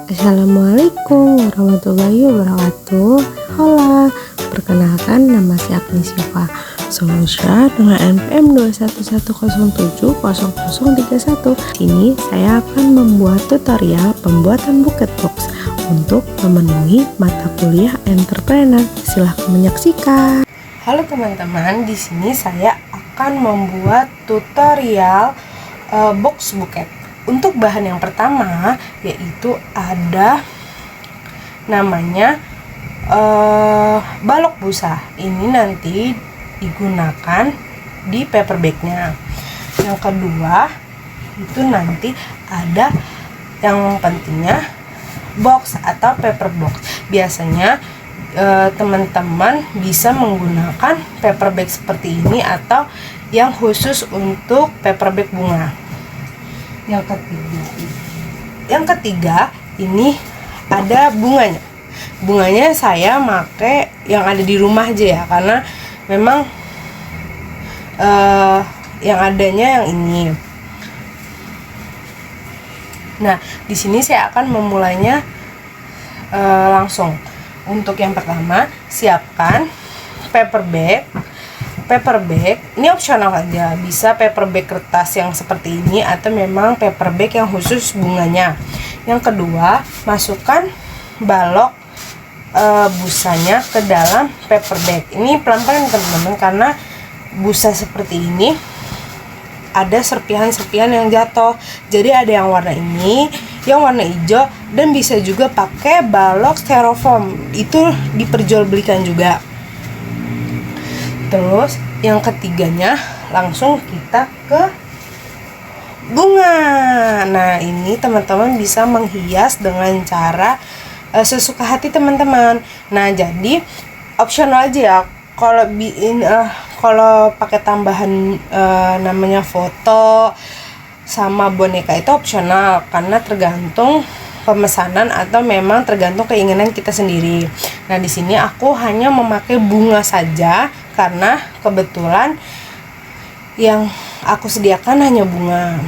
Assalamualaikum warahmatullahi wabarakatuh. Hola, perkenalkan nama saya Agnes Siva Solusha dengan NPM 211070031. Sini saya akan membuat tutorial pembuatan buket box untuk memenuhi mata kuliah entrepreneur. Silahkan menyaksikan. Halo teman-teman, di sini saya akan membuat tutorial box buket. Untuk bahan yang pertama yaitu ada namanya balok busa. Ini nanti digunakan di paper bagnya. Yang kedua itu nanti ada yang pentingnya box atau paper box. Biasanya teman-teman bisa menggunakan paper bag seperti ini atau yang khusus untuk paper bag bunga. Yang ketiga ini ada bunganya. Bunganya saya pakai yang ada di rumah aja ya, karena memang yang adanya yang ini. Nah, di sini saya akan memulainya langsung. Untuk yang pertama, siapkan paper bag. Paper bag ini opsional aja, bisa paper bag kertas yang seperti ini atau memang paper bag yang khusus bunganya. Yang kedua, masukkan balok busanya ke dalam paper bag. Ini pelan-pelan teman-teman, karena busa seperti ini ada serpihan-serpihan yang jatuh. Jadi ada yang warna ini, yang warna hijau, dan bisa juga pakai balok styrofoam. Itu diperjualbelikan juga. Terus yang ketiganya langsung kita ke bunga. Nah, ini teman-teman bisa menghias dengan cara sesuka hati teman-teman. Nah, jadi opsional aja ya. Kalau pakai tambahan namanya foto sama boneka itu opsional, karena tergantung pemesanan atau memang tergantung keinginan kita sendiri. Nah, di sini aku hanya memakai bunga saja karena kebetulan yang aku sediakan hanya bunga.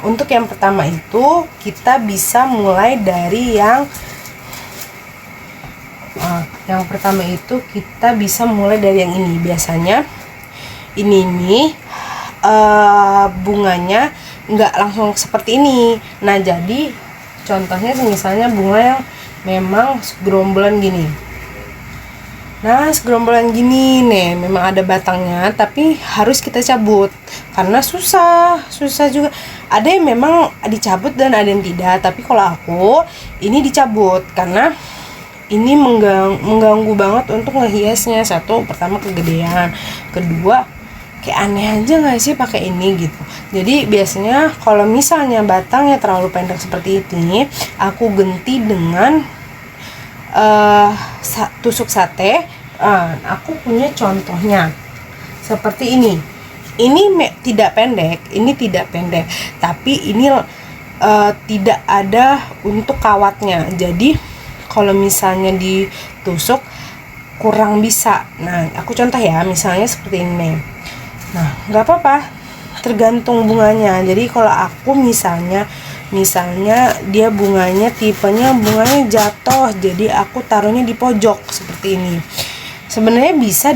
Untuk yang pertama itu kita bisa mulai dari yang yang ini. Biasanya ini bunganya nggak langsung seperti ini. Nah, jadi contohnya misalnya bunga yang memang segerombolan gini. Nah, segerombolan gini nih, memang ada batangnya, tapi harus kita cabut karena susah juga. Ada yang memang dicabut dan ada yang tidak, tapi kalau aku ini dicabut karena ini mengganggu banget untuk ngehiasnya. Satu, pertama kegedean, kedua kayak aneh aja nggak sih pakai ini gitu. Jadi biasanya kalau misalnya batangnya terlalu pendek seperti ini, aku ganti dengan tusuk sate. Aku punya contohnya seperti ini. Ini tidak pendek, tapi ini tidak ada untuk kawatnya. Jadi kalau misalnya ditusuk kurang bisa. Nah, aku contoh ya, misalnya seperti ini. Nah, nggak apa-apa, tergantung bunganya. Jadi kalau aku misalnya dia tipenya bunganya jatuh, jadi aku taruhnya di pojok seperti ini. Sebenarnya bisa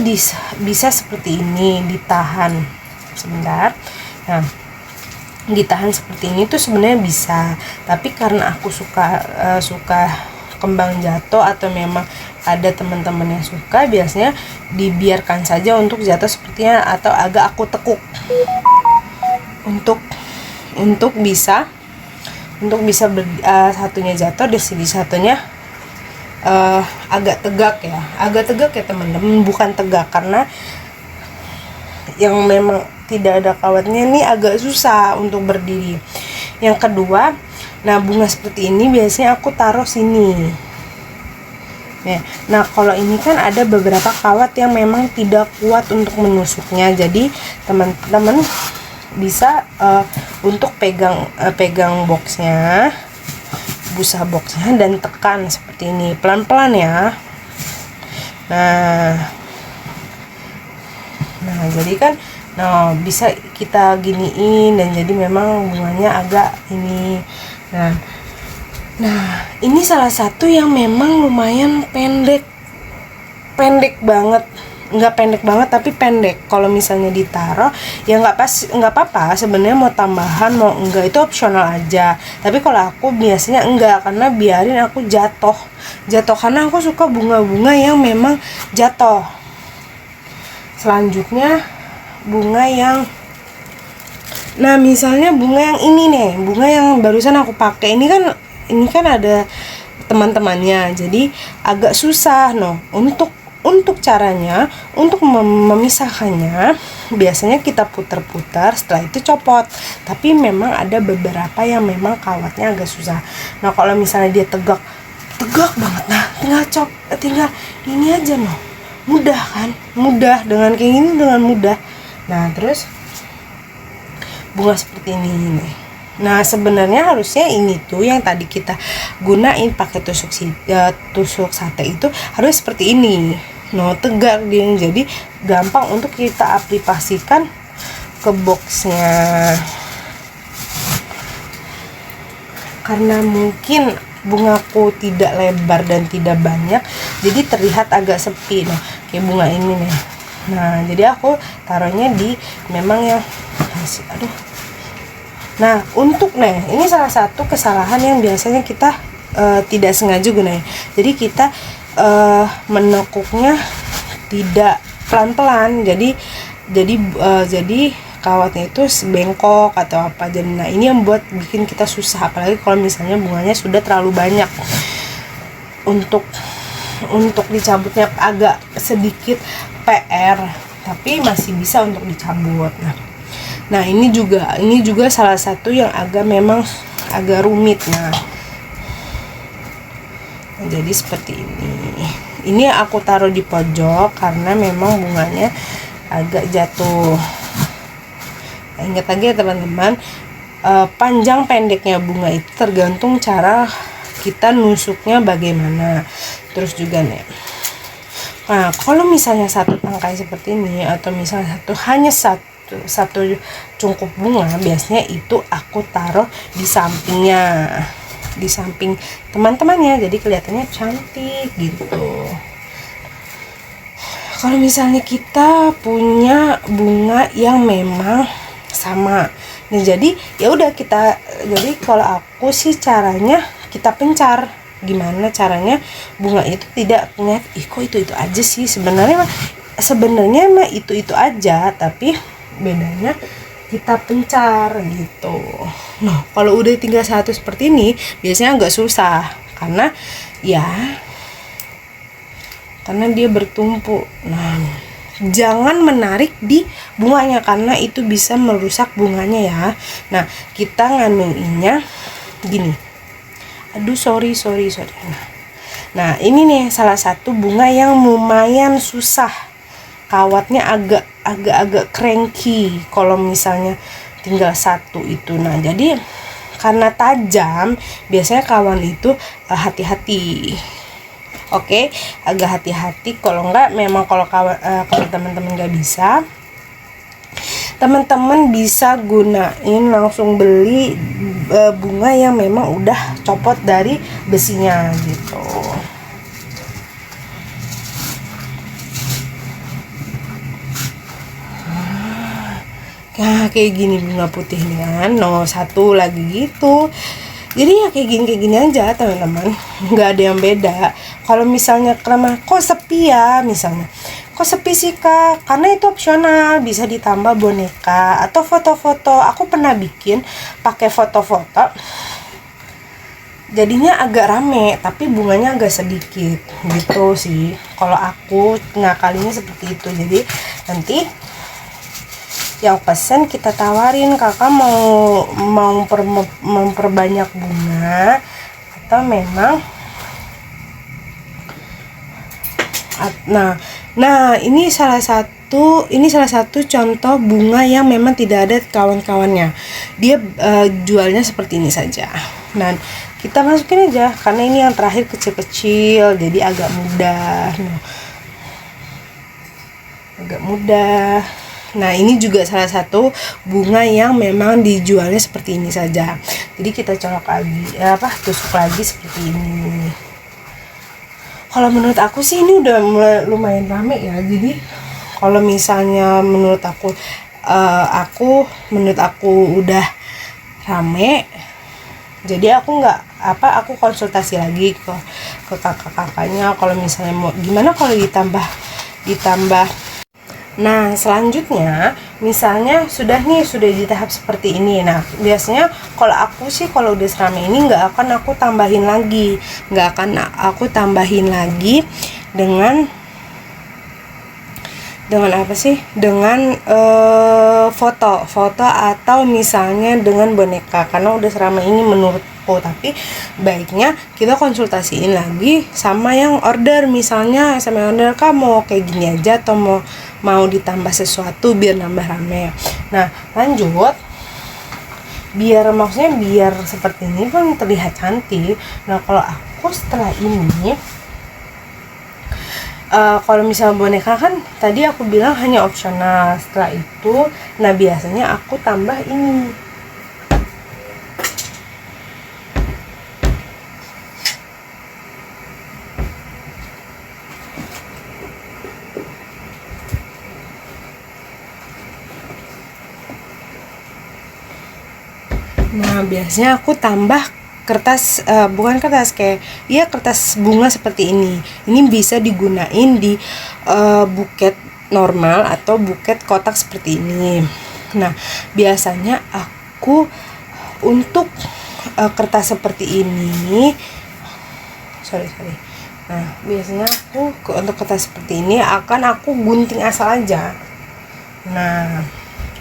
seperti ini, ditahan sebentar. Nah, ditahan seperti ini tuh sebenarnya bisa, tapi karena aku suka kembang jatuh atau memang ada teman-teman yang suka, biasanya dibiarkan saja untuk jatuh sepertinya atau agak aku tekuk untuk bisa satunya jatuh, di sini satunya agak tegak ya teman-teman, bukan tegak karena yang memang tidak ada kawatnya ini agak susah untuk berdiri. Yang kedua, nah bunga seperti ini biasanya aku taruh sini. Nah, kalau ini kan ada beberapa kawat yang memang tidak kuat untuk menusuknya, jadi teman-teman bisa untuk pegang boxnya, busa boxnya, dan tekan seperti ini pelan-pelan ya. Nah, jadi kan bisa kita giniin, dan jadi memang bunganya agak ini. Nah, Nah, ini salah satu yang memang lumayan pendek banget, nggak pendek banget tapi pendek. Kalau misalnya ditaruh ya nggak apa-apa sebenarnya, mau tambahan mau enggak itu opsional aja. Tapi kalau aku biasanya enggak, karena biarin aku jatuh karena aku suka bunga-bunga yang memang jatuh. Selanjutnya bunga yang, nah misalnya bunga yang ini nih, bunga yang barusan aku pakai ini kan ada teman-temannya, jadi agak susah untuk caranya, untuk memisahkannya. Biasanya kita putar-putar, setelah itu copot. Tapi memang ada beberapa yang memang kawatnya agak susah. Nah kalau misalnya dia tegak banget, nah tinggal ini aja mudah kan, dengan kayak gini dengan mudah. Nah terus bunga seperti ini nih. Nah sebenarnya harusnya ini tuh yang tadi kita gunain pakai tusuk sate itu harus seperti ini, tegak dia, jadi gampang untuk kita aplikasikan ke boxnya. Karena mungkin bungaku tidak lebar dan tidak banyak, jadi terlihat agak sepi. Nah kayak bunga ini nih, nah jadi aku taruhnya di memang yang Nah untuk ini salah satu kesalahan yang biasanya kita tidak sengaja gunain. Jadi kita menekuknya tidak pelan-pelan, jadi kawatnya itu bengkok atau apa. Jadi nah ini yang bikin kita susah, apalagi kalau misalnya bunganya sudah terlalu banyak. Untuk dicabutnya agak sedikit PR, tapi masih bisa untuk dicabut. Nah ini juga salah satu yang memang agak rumit. Nah jadi seperti ini aku taruh di pojok karena memang bunganya agak jatuh. Ingat lagi ya teman-teman, panjang pendeknya bunga itu tergantung cara kita nusuknya bagaimana. Terus juga nah kalau misalnya satu tangkai seperti ini, atau misalnya hanya satu cungkup bunga, biasanya itu aku taruh di sampingnya, di samping teman-temannya, jadi kelihatannya cantik gitu. Kalau misalnya kita punya bunga yang memang sama, nah jadi ya udah jadi kalau aku sih caranya kita pencar. Gimana caranya bunga itu tidak punya kok itu aja sih, sebenarnya mah itu aja, tapi bedanya kita pencar gitu. Nah kalau udah tinggal satu seperti ini biasanya agak susah, karena dia bertumpuk. Nah jangan menarik di bunganya karena itu bisa merusak bunganya ya. Nah kita nganuinnya gini, sorry. Nah ini nih salah satu bunga yang lumayan susah, kawatnya agak cranky kalau misalnya tinggal satu itu. Nah jadi karena tajam, biasanya kawan itu hati-hati. Oke, agak hati-hati. Kalau enggak, memang kalau teman-teman nggak bisa, teman-teman bisa gunain langsung beli bunga yang memang udah copot dari besinya gitu. Nah kayak gini bunga putih nih kan, satu lagi gitu. Jadi ya kayak gini aja teman-teman, nggak ada yang beda. Kalau misalnya kok sepi ya, misalnya kok sepi sih kak, karena itu opsional, bisa ditambah boneka atau foto-foto. Aku pernah bikin pakai foto-foto, jadinya agak rame tapi bunganya agak sedikit gitu sih. Kalau aku ngakalinya seperti itu. Jadi nanti yang pesen kita tawarin, kakak mau memperbanyak bunga atau memang nah ini salah satu contoh bunga yang memang tidak ada kawan-kawannya. Dia jualnya seperti ini saja. Dan kita masukin aja karena ini yang terakhir kecil-kecil, jadi agak mudah. Nah, ini juga salah satu bunga yang memang dijualnya seperti ini saja. Jadi kita colok lagi, tusuk lagi seperti ini. Kalau menurut aku sih ini udah mulai lumayan rame ya. Jadi kalau misalnya menurut aku udah rame, jadi aku aku konsultasi lagi ke kakak-kakaknya kalau misalnya mau gimana kalau ditambah. Nah, selanjutnya misalnya sudah di tahap seperti ini. Nah, biasanya kalau aku sih kalau udah serame ini nggak akan aku tambahin lagi dengan apa sih? Dengan foto atau misalnya dengan boneka, karena udah serame ini menurutku. Tapi baiknya kita konsultasiin lagi sama yang order, misalnya sama yang order kamu kayak gini aja atau mau ditambah sesuatu biar nambah rame. Nah, lanjut, biar seperti ini kan terlihat cantik. Nah, kalau aku setelah ini kalau misalnya boneka kan tadi aku bilang hanya opsional. Setelah itu, nah biasanya aku tambah ini. Nah, biasanya aku tambah kertas, kertas bunga seperti ini. Ini bisa digunain di buket normal atau buket kotak seperti ini. Nah, biasanya aku untuk kertas seperti ini, Nah, biasanya aku untuk kertas seperti ini akan aku gunting asal aja. Nah,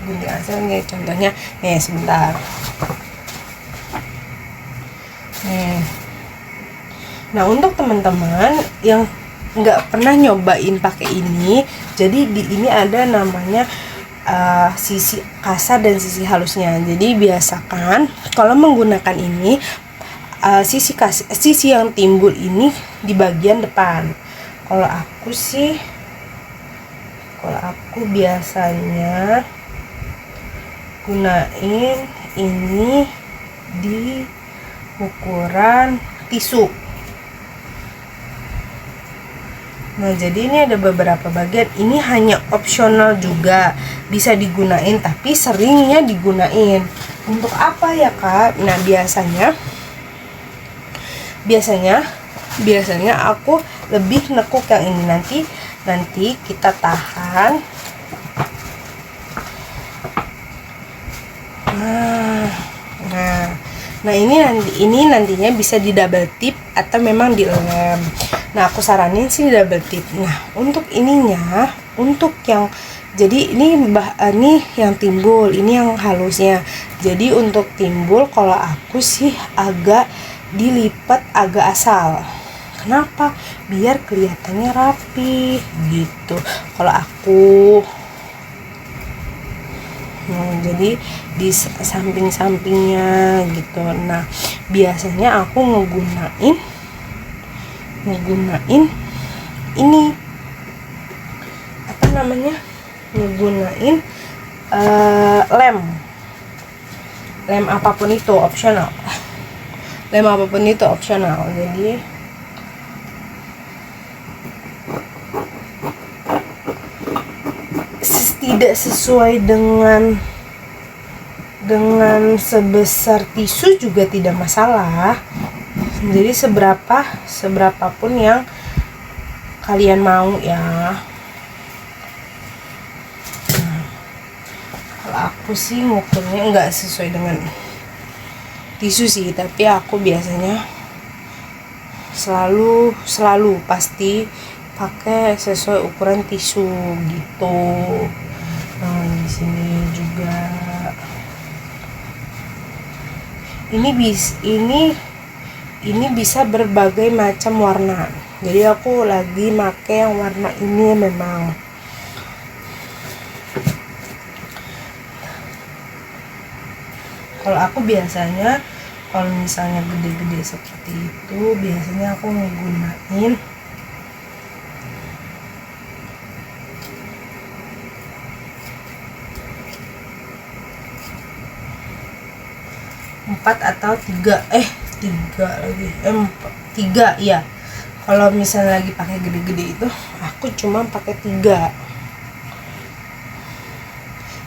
gunting asal nih contohnya. Nih, sebentar. Nah, untuk teman-teman yang nggak pernah nyobain pakai ini, jadi di ini ada namanya sisi kasar dan sisi halusnya. Jadi biasakan kalau menggunakan ini sisi yang timbul ini di bagian depan. Kalau aku biasanya gunain ini di ukuran tisu. Nah, jadi ini ada beberapa bagian. Ini hanya opsional juga, bisa digunain, tapi seringnya digunain. Untuk apa ya, Kak? Nah, biasanya aku lebih nekuk yang ini. Nanti kita tahan. Nah, ini nantinya bisa di double tip atau memang dilem. Nah, aku saranin sih double tip. Nah, untuk ininya, untuk yang jadi ini yang timbul, ini yang halusnya. Jadi untuk timbul kalau aku sih agak dilipat agak asal. Kenapa? Biar kelihatannya rapi gitu. Kalau aku jadi di samping-sampingnya gitu. Nah, biasanya aku ngegunain ini apa namanya, ngegunain lem apapun itu opsional. Jadi tidak sesuai dengan sebesar tisu juga tidak masalah. Jadi seberapapun yang kalian mau ya. Nah, kalau aku sih ngukurnya nggak sesuai dengan tisu sih, tapi aku biasanya selalu pasti pakai sesuai ukuran tisu gitu. Nah, di sini juga ini bisa berbagai macam warna. Jadi aku lagi pakai yang warna ini memang. Kalau aku biasanya kalau misalnya gede-gede seperti itu, biasanya aku menggunain 4 atau 3 3 lagi 3 ya. Kalau misalnya lagi pakai gede-gede itu aku cuma pakai 3.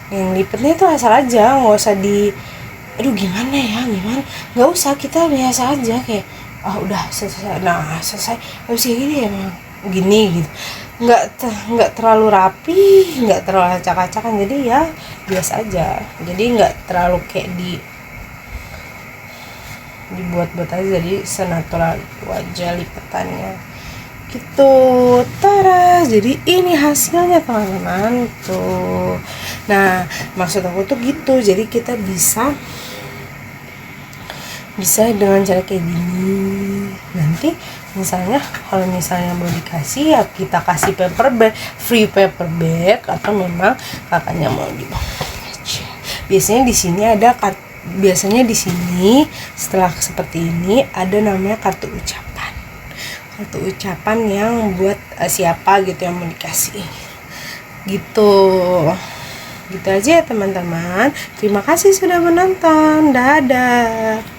Yang lipetnya itu asal aja, nggak usah aduh gimana ya, nggak usah, kita biasa aja kayak udah selesai, nah selesai habis gini emang gini gitu, nggak terlalu rapi, nggak terlalu acak-acakan, jadi ya biasa aja, jadi nggak terlalu kayak dibuat-buat aja, jadi senatural wajah lipetannya gitu. Tara, jadi ini hasilnya teman-teman tuh. Nah maksud aku tuh gitu, jadi kita bisa dengan cara kayak gini. Nanti misalnya kalau misalnya mau dikasih ya kita kasih paper bag, free paper bag, atau memang kakaknya mau di biasanya di sini setelah seperti ini ada namanya kartu ucapan yang buat siapa gitu yang mau dikasih gitu aja ya teman-teman. Terima kasih sudah menonton, dadah.